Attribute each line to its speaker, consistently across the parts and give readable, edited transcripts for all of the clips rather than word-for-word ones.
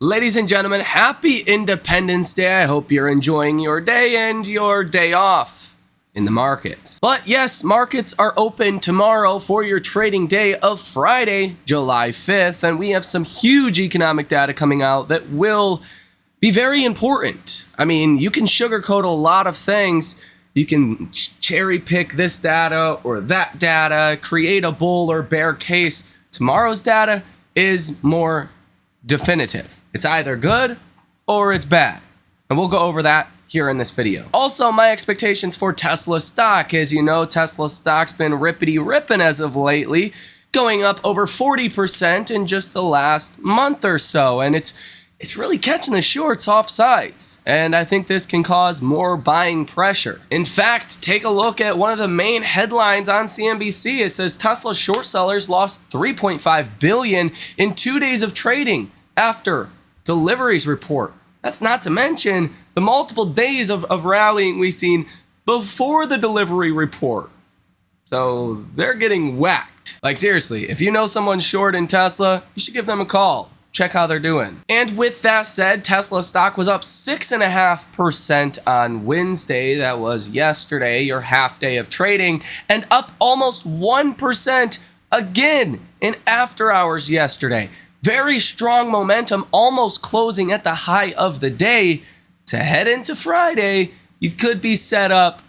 Speaker 1: Ladies and gentlemen, happy Independence Day. I hope you're enjoying your day and your day off in the markets. But yes, markets are open tomorrow for your trading day of Friday, July 5th, and we have some huge economic data coming out that will be very important. I mean, you can sugarcoat a lot of things. You can cherry pick this data or that data, create a bull or bear case. Tomorrow's data is more definitive. It's either good or it's bad. And we'll go over that here in this video. Also, my expectations for Tesla stock. As you know, Tesla stock's been rippity-ripping as of lately, going up over 40% in just the last month or so. And it's really catching the shorts off sides. And I think this can cause more buying pressure. In fact, take a look at one of the main headlines on CNBC. It says Tesla short sellers lost $3.5 billion in 2 days of trading after deliveries report. That's not to mention the multiple days of rallying we've seen before the delivery report. So they're getting whacked. Like seriously, if you know someone short in Tesla, you should give them a call. Check how they're doing. And with that said, Tesla stock was up 6.5% on Wednesday. That was yesterday, your half day of trading, and up almost 1% again in after hours yesterday. Very strong momentum, almost closing at the high of the day. To head into Friday, you could be set up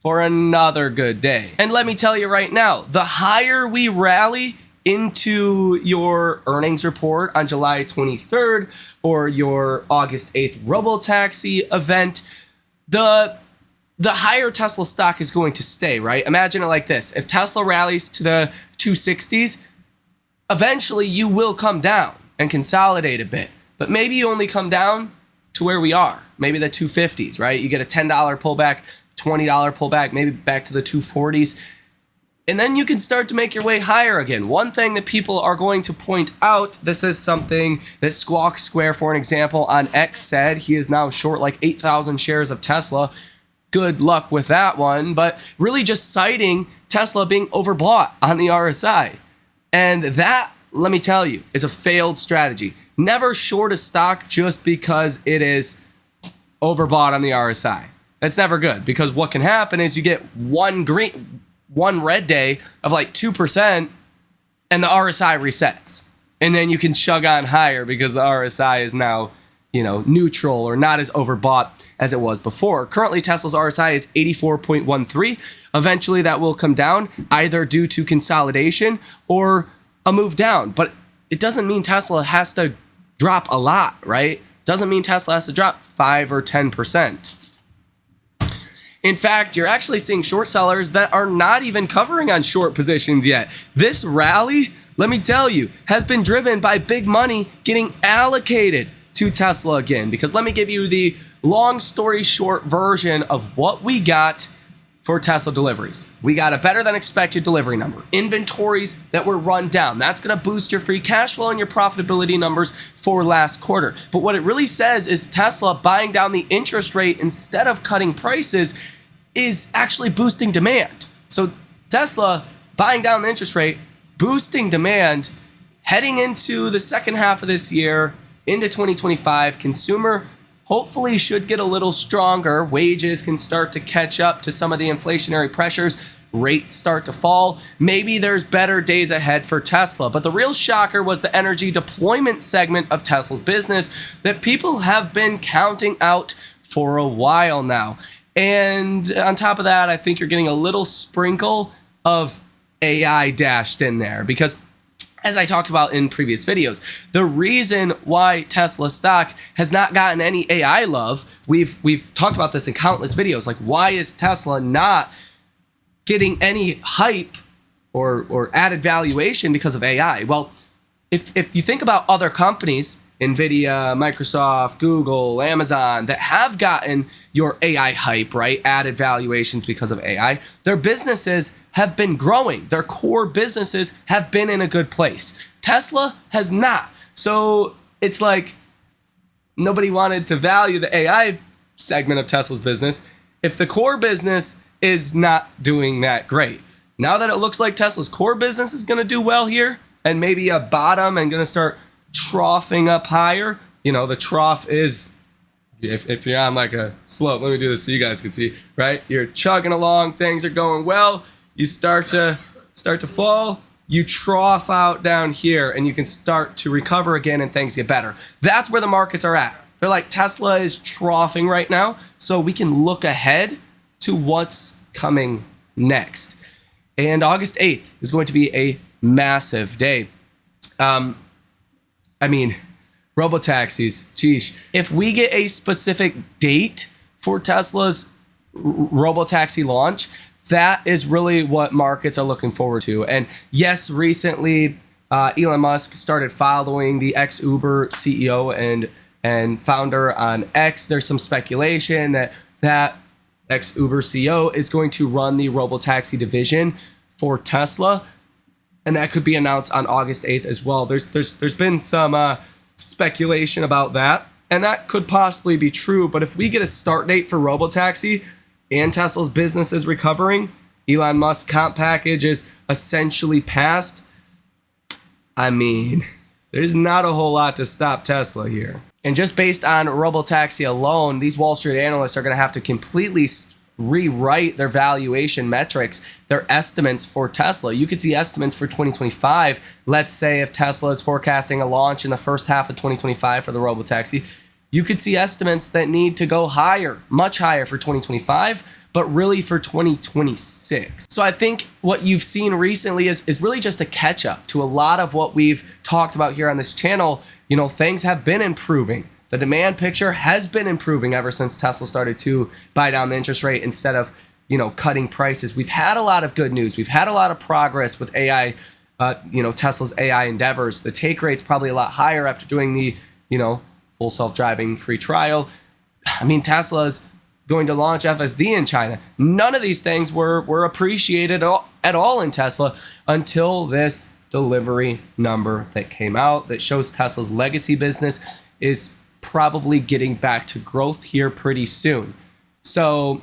Speaker 1: for another good day. And let me tell you right now, the higher we rally into your earnings report on July 23rd or your August 8th robo-taxi event, the higher Tesla stock is going to stay, right? Imagine it like this. If Tesla rallies to the 260s, eventually you will come down and consolidate a bit. But maybe you only come down to where we are, maybe the 250s, right? You get a $10 pullback, $20 pullback, maybe back to the 240s. And then you can start to make your way higher again. One thing that people are going to point out, this is something that Squawk Square, for an example, on X said. He is now short like 8,000 shares of Tesla. Good luck with that one. But really just citing Tesla being overbought on the RSI. And that, let me tell you, is a failed strategy. Never short a stock just because it is overbought on the RSI. That's never good, because what can happen is you get one red day of like 2% and the RSI resets. And then you can chug on higher because the RSI is now, neutral or not as overbought as it was before. Currently, Tesla's RSI is 84.13. Eventually, that will come down either due to consolidation or a move down. But it doesn't mean Tesla has to drop a lot, right? Doesn't mean Tesla has to drop 5 or 10%. In fact, you're actually seeing short sellers that are not even covering on short positions yet. This rally, let me tell you, has been driven by big money getting allocated to Tesla again. Because let me give you the long story short version of what we got for Tesla deliveries. We got a better than expected delivery number. Inventories that were run down. That's going to boost your free cash flow and your profitability numbers for last quarter. But what it really says is Tesla buying down the interest rate instead of cutting prices is actually boosting demand. So Tesla buying down the interest rate, boosting demand, heading into the second half of this year, into 2025, consumer hopefully should get a little stronger. Wages can start to catch up to some of the inflationary pressures. Rates start to fall. Maybe there's better days ahead for Tesla. But the real shocker was the energy deployment segment of Tesla's business that people have been counting out for a while now. And on top of that, I think you're getting a little sprinkle of AI dashed in there because, as I talked about in previous videos, the reason why Tesla stock has not gotten any AI love, we've talked about this in countless videos, like why is Tesla not getting any hype or added valuation because of AI? Well, if you think about other companies, NVIDIA, Microsoft, Google, Amazon, that have gotten your AI hype, right? Added valuations because of AI. Their businesses have been growing. Their core businesses have been in a good place. Tesla has not. So it's like nobody wanted to value the AI segment of Tesla's business if the core business is not doing that great. Now that it looks like Tesla's core business is going to do well here and maybe a bottom and going to start troughing up higher, the trough is, if you're on like a slope, let me do this so you guys can see, right? You're chugging along, things are going well, you start to fall, you trough out down here, and you can start to recover again and things get better. That's where the markets are at. They're like, Tesla is troughing right now, so we can look ahead to what's coming next. And August 8th is going to be a massive day. Robotaxis, geesh. If we get a specific date for Tesla's robotaxi launch, that is really what markets are looking forward to. And yes, recently, Elon Musk started following the ex-Uber CEO and founder on X. There's some speculation that ex-Uber CEO is going to run the robotaxi division for Tesla, and that could be announced on August 8th as well. There's been some speculation about that, and that could possibly be true. But if we get a start date for robotaxi and Tesla's business is recovering, Elon Musk's comp package is essentially passed, there's not a whole lot to stop Tesla here. And just based on robotaxi alone, these Wall Street analysts are going to have to completely rewrite their valuation metrics, their estimates for Tesla. You could see estimates for 2025. Let's say if Tesla is forecasting a launch in the first half of 2025 for the robotaxi, you could see estimates that need to go higher, much higher for 2025, but really for 2026. So I think what you've seen recently is really just a catch up to a lot of what we've talked about here on this channel. Things have been improving. The demand picture has been improving ever since Tesla started to buy down the interest rate instead of, cutting prices. We've had a lot of good news. We've had a lot of progress with AI, Tesla's AI endeavors. The take rate's probably a lot higher after doing the, full self-driving free trial. Tesla's going to launch FSD in China. None of these things were appreciated at all in Tesla until this delivery number that came out that shows Tesla's legacy business is probably getting back to growth here pretty soon. So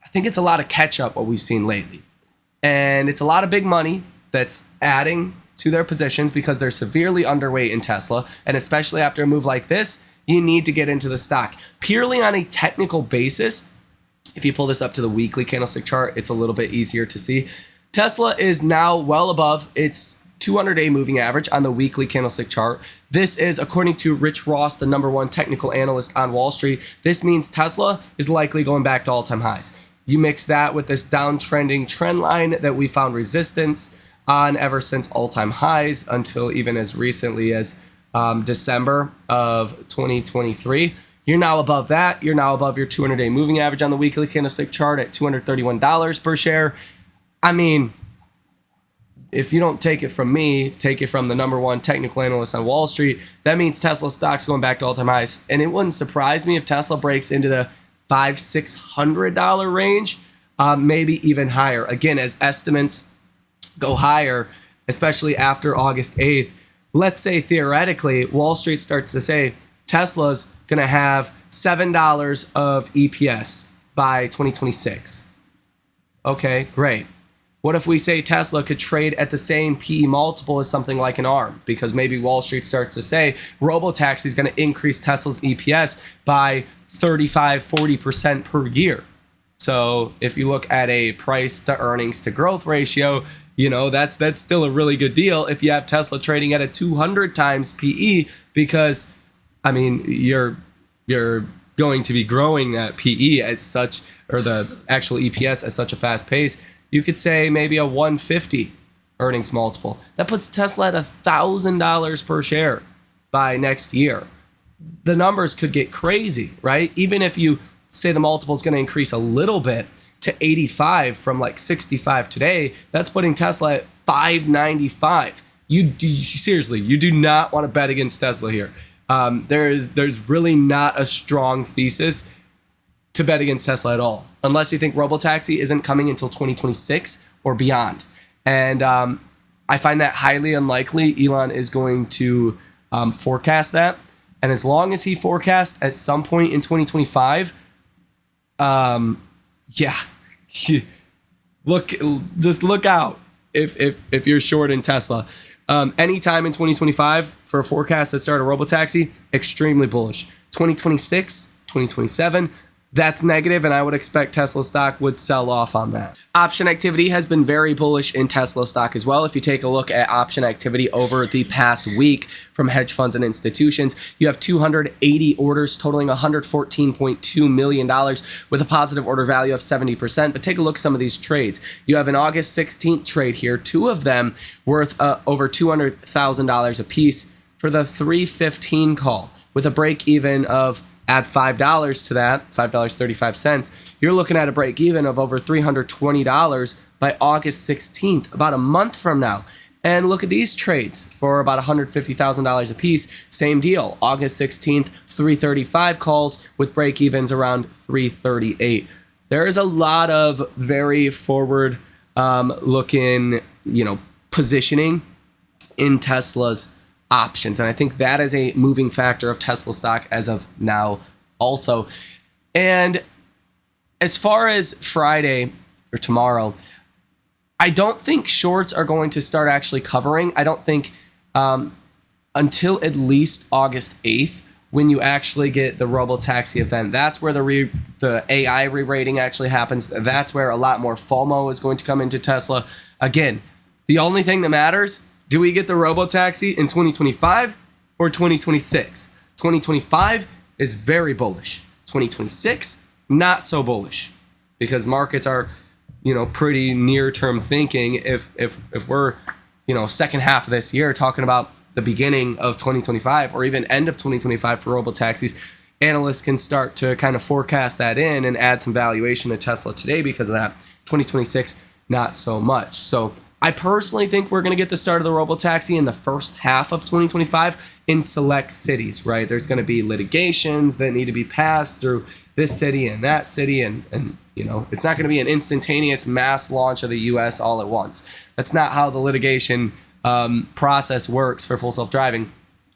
Speaker 1: I think it's a lot of catch up what we've seen lately. And it's a lot of big money that's adding to their positions because they're severely underweight in Tesla. And especially after a move like this, you need to get into the stock. Purely on a technical basis, if you pull this up to the weekly candlestick chart, it's a little bit easier to see. Tesla is now well above its 200-day moving average on the weekly candlestick chart. This is according to Rich Ross, the #1 technical analyst on Wall Street. This means Tesla is likely going back to all-time highs. You mix that with this downtrending trend line that we found resistance on ever since all-time highs until even as recently as December of 2023. You're now above that. You're now above your 200-day moving average on the weekly candlestick chart at $231 per share. If you don't take it from me, take it from the #1 technical analyst on Wall Street, that means Tesla stock's going back to all-time highs. And it wouldn't surprise me if Tesla breaks into the $500-600 range, maybe even higher. Again, as estimates go higher, especially after August 8th, let's say theoretically, Wall Street starts to say Tesla's going to have $7 of EPS by 2026. Okay, great. What if we say Tesla could trade at the same PE multiple as something like an ARM? Because maybe Wall Street starts to say robotaxi is going to increase Tesla's EPS by 35-40% per year. So if you look at a price to earnings to growth ratio, that's still a really good deal if you have Tesla trading at a 200 times PE, because you're going to be growing that PE at such, or the actual EPS at such a fast pace. You could say maybe a 150 earnings multiple. That puts Tesla at $1,000 per share by next year. The numbers could get crazy, right? Even if you say the multiple is going to increase a little bit to 85 from like 65 today, that's putting Tesla at 595. Seriously, you do not want to bet against Tesla here. There's really not a strong thesis to bet against Tesla at all, unless you think robotaxi isn't coming until 2026 or beyond. And I find that highly unlikely Elon is going to forecast that. And as long as he forecasts at some point in 2025, look out if you're short in Tesla. Anytime in 2025 for a forecast that started a robotaxi, extremely bullish. 2026, 2027, that's negative, and I would expect Tesla stock would sell off on that. Option activity has been very bullish in Tesla stock as well. If you take a look at option activity over the past week from hedge funds and institutions, you have 280 orders totaling $114.2 million with a positive order value of 70%. But take a look at some of these trades. You have an August 16th trade here, two of them worth over $200,000 a piece for the 315 call with a break even of add $5 to that, $5.35, you're looking at a break even of over $320 by August 16th, about a month from now. And look at these trades for about $150,000 a piece. Same deal, August 16th, 335 calls with break evens around 338. There is a lot of very forward looking, positioning in Tesla's options. And I think that is a moving factor of Tesla stock as of now also. And as far as Friday or tomorrow, I don't think shorts are going to start actually covering. I don't think until at least August 8th, when you actually get the robotaxi event. That's where the AI re-rating actually happens. That's where a lot more FOMO is going to come into Tesla. Again, the only thing that matters, do we get the robotaxi in 2025 or 2026? 2025 is very bullish. 2026, not so bullish, because markets are, pretty near-term thinking. If we're, second half of this year talking about the beginning of 2025 or even end of 2025 for robotaxis, analysts can start to kind of forecast that in and add some valuation to Tesla today because of that. 2026, not so much. So I personally think we're going to get the start of the robotaxi in the first half of 2025 in select cities, right? There's going to be litigations that need to be passed through this city and that city, and it's not going to be an instantaneous mass launch of the U.S. all at once. That's not how the litigation process works for full self-driving.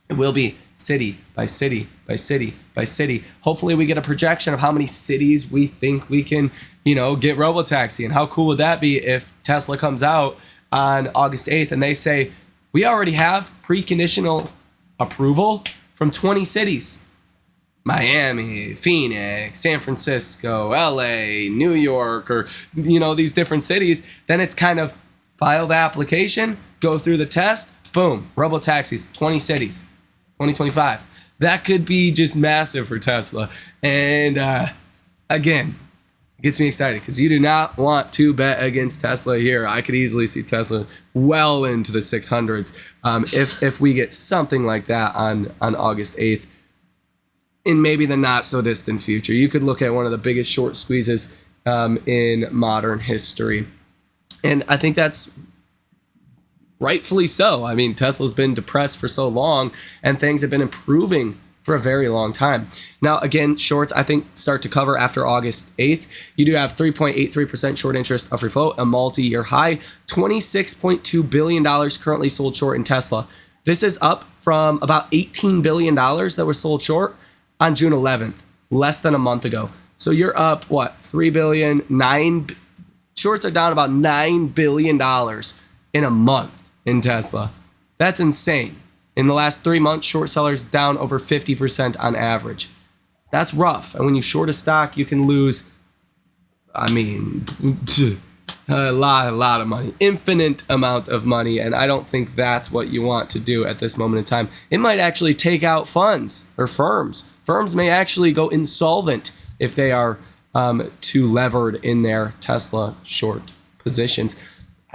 Speaker 1: It will be city by city by city by city. Hopefully we get a projection of how many cities we think we can, get robotaxi. And how cool would that be if Tesla comes out on August 8th and they say, we already have preconditional approval from 20 cities. Miami, Phoenix, San Francisco, LA, New York, or, these different cities. Then it's kind of file the application, go through the test, boom, robotaxis, 20 cities, 2025. That could be just massive for Tesla. And again, it gets me excited because you do not want to bet against Tesla here. I could easily see Tesla well into the 600s if we get something like that on August 8th. In maybe the not so distant future, you could look at one of the biggest short squeezes in modern history. And I think that's rightfully so. I mean, Tesla's been depressed for so long and things have been improving for a very long time. Now, again, shorts, I think, start to cover after August 8th. You do have 3.83% short interest of free float, a multi-year high, $26.2 billion currently sold short in Tesla. This is up from about $18 billion that was sold short on June 11th, less than a month ago. So you're up, 3 billion, shorts are down about $9 billion in a month in Tesla. That's insane. In the last 3 months, short sellers down over 50% on average. That's rough. And when you short a stock, you can lose, a lot of money, infinite amount of money. And I don't think that's what you want to do at this moment in time. It might actually take out funds or firms. Firms may actually go insolvent if they are too levered in their Tesla short positions.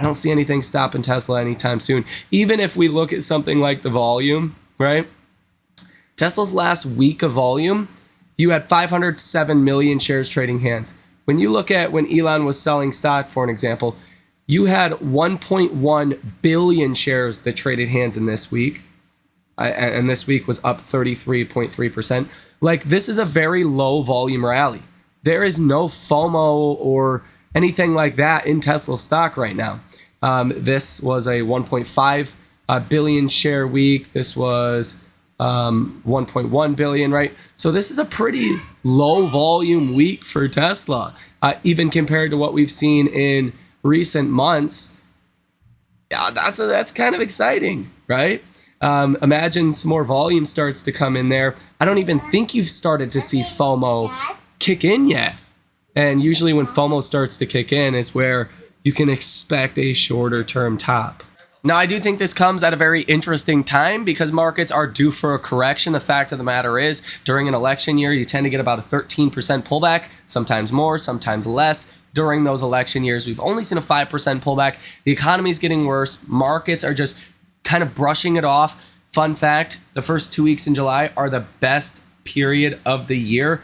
Speaker 1: I don't see anything stopping Tesla anytime soon. Even if we look at something like the volume, right? Tesla's last week of volume, you had 507 million shares trading hands. When you look at when Elon was selling stock, for an example, you had 1.1 billion shares that traded hands in this week. And this week was up 33.3%. Like, this is a very low volume rally. There is no FOMO or anything like that in Tesla stock right now. This was a 1.5 billion share week. This was 1.1 billion, right? So this is a pretty low volume week for Tesla, even compared to what we've seen in recent months. Yeah, that's kind of exciting, right? Imagine some more volume starts to come in there. I don't even think you've started to see FOMO kick in yet. And usually when FOMO starts to kick in is where you can expect a shorter term top. Now, I do think this comes at a very interesting time because markets are due for a correction. The fact of the matter is, during an election year, you tend to get about a 13% pullback, sometimes more, sometimes less. During those election years, we've only seen a 5% pullback. The economy is getting worse. Markets are just kind of brushing it off. Fun fact, the first 2 weeks in July are the best period of the year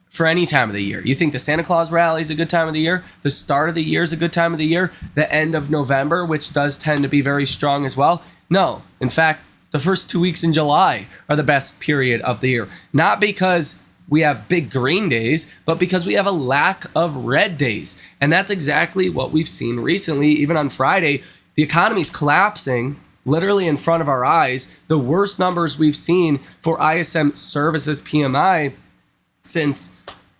Speaker 1: for any time of the year. You think the Santa Claus rally is a good time of the year? The start of the year is a good time of the year? The end of November, which does tend to be very strong as well? No. In fact, the first 2 weeks in July are the best period of the year. Not because we have big green days, but because we have a lack of red days. And that's exactly what we've seen recently. Even on Friday, the economy's collapsing literally in front of our eyes. The worst numbers we've seen for ISM services PMI since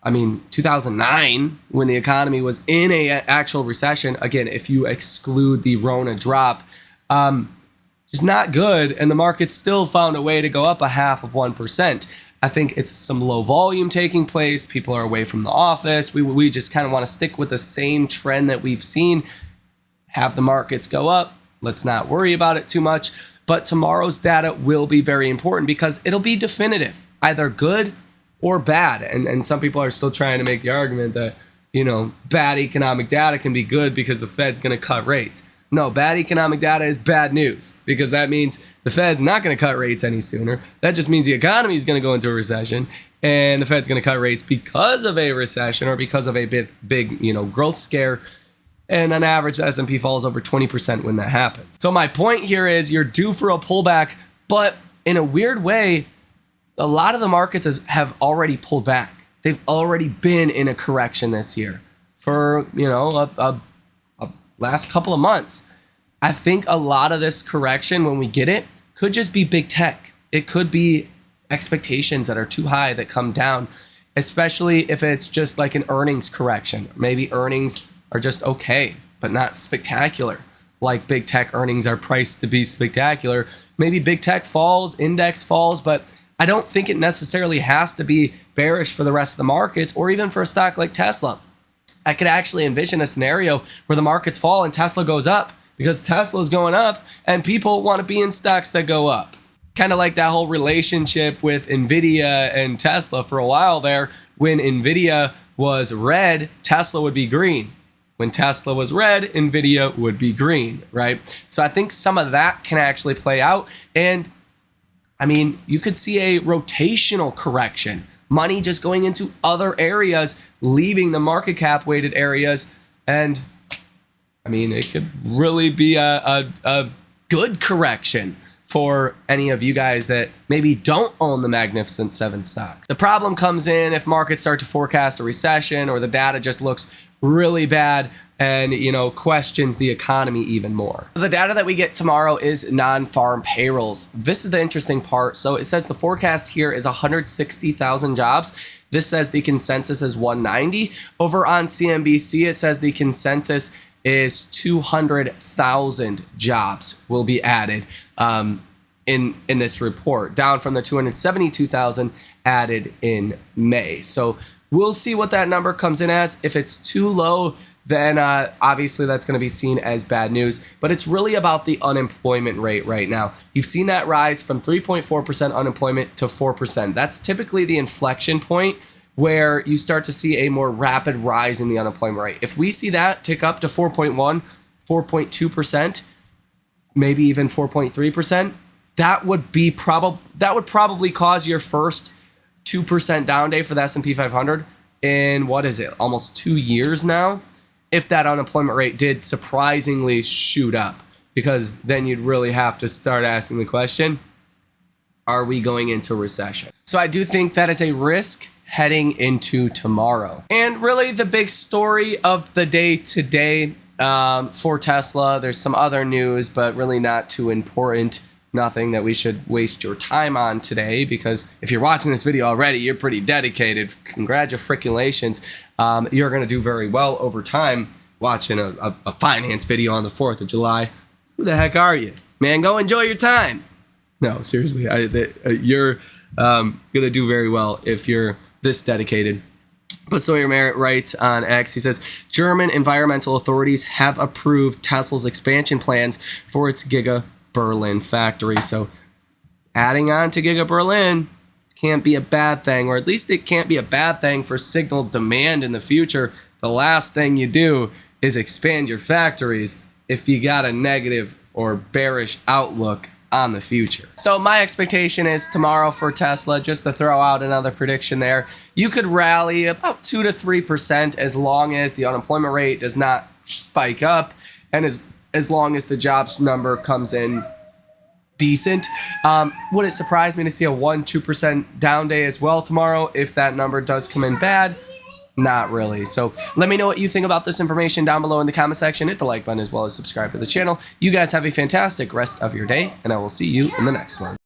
Speaker 1: 2009, when the economy was in a actual recession. Again, if you exclude the Rona drop, just not good. And the market still found a way to go up 0.5%. I think it's some low volume taking place. People are away from the office. We just kind of want to stick with the same trend that we've seen. Have the markets go up. Let's not worry about it too much. But tomorrow's data will be very important because it'll be definitive, either good or bad. And some people are still trying to make the argument that, bad economic data can be good because the Fed's going to cut rates. No, bad economic data is bad news because that means the Fed's not going to cut rates any sooner. That just means the economy is going to go into a recession and the Fed's going to cut rates because of a recession or because of a big growth scare. And on average, the S&P falls over 20% when that happens. So my point here is you're due for a pullback, but in a weird way, a lot of the markets have already pulled back. They've already been in a correction this year for, a last couple of months. I think a lot of this correction, when we get it, could just be big tech. It could be expectations that are too high that come down, especially if it's just like an earnings correction. Maybe earnings are just okay, but not spectacular. Like big tech earnings are priced to be spectacular. Maybe big tech falls, index falls, but I don't think it necessarily has to be bearish for the rest of the markets or even for a stock like Tesla. I could actually envision a scenario where the markets fall and Tesla goes up because Tesla's going up and people want to be in stocks that go up. Kind of like that whole relationship with Nvidia and Tesla for a while there. When Nvidia was red, Tesla would be green. When Tesla was red, Nvidia would be green, right? So I think some of that can actually play out. And you could see a rotational correction. Money just going into other areas, leaving the market cap weighted areas. And it could really be a good correction for any of you guys that maybe don't own the Magnificent Seven stocks. The problem comes in if markets start to forecast a recession or the data just looks really bad and, questions the economy even more. The data that we get tomorrow is non-farm payrolls. This is the interesting part. So it says the forecast here is 160,000 jobs. This says the consensus is 190. Over on CNBC, it says the consensus is 200,000 jobs will be added in this report, down from the 272,000 added in May. So we'll see what that number comes in as. If it's too low, then obviously that's going to be seen as bad news. But it's really about the unemployment rate right now. You've seen that rise from 3.4% unemployment to 4%. That's typically the inflection point where you start to see a more rapid rise in the unemployment rate. If we see that tick up to 4.1, 4.2%, maybe even 4.3%, that would probably cause your first 2% down day for the S&P 500 in almost 2 years now, if that unemployment rate did surprisingly shoot up, because then you'd really have to start asking the question, are we going into recession? So I do think that is a risk heading into tomorrow. And really the big story of the day today for Tesla, there's some other news, but really not too important. Nothing that we should waste your time on today, because if you're watching this video already, you're pretty dedicated. Congratulations. You're going to do very well over time watching a finance video on the 4th of July. Who the heck are you? Man, go enjoy your time. No, seriously, you're going to do very well if you're this dedicated. But Sawyer Merritt writes on X, he says, German environmental authorities have approved Tesla's expansion plans for its Giga Berlin factory. So adding on to Giga Berlin can't be a bad thing, or at least it can't be a bad thing for signal demand in the future. The last thing you do is expand your factories if you got a negative or bearish outlook on the future. So my expectation is tomorrow for Tesla, just to throw out another prediction there, you could rally about 2 to 3% as long as the unemployment rate does not spike up, and as long as the jobs number comes in decent. Would it surprise me to see a 1-2% down day as well tomorrow if that number does come in bad? Not really. So let me know what you think about this information down below in the comment section. Hit the like button as well as subscribe to the channel. You guys have a fantastic rest of your day, and I will see you in the next one.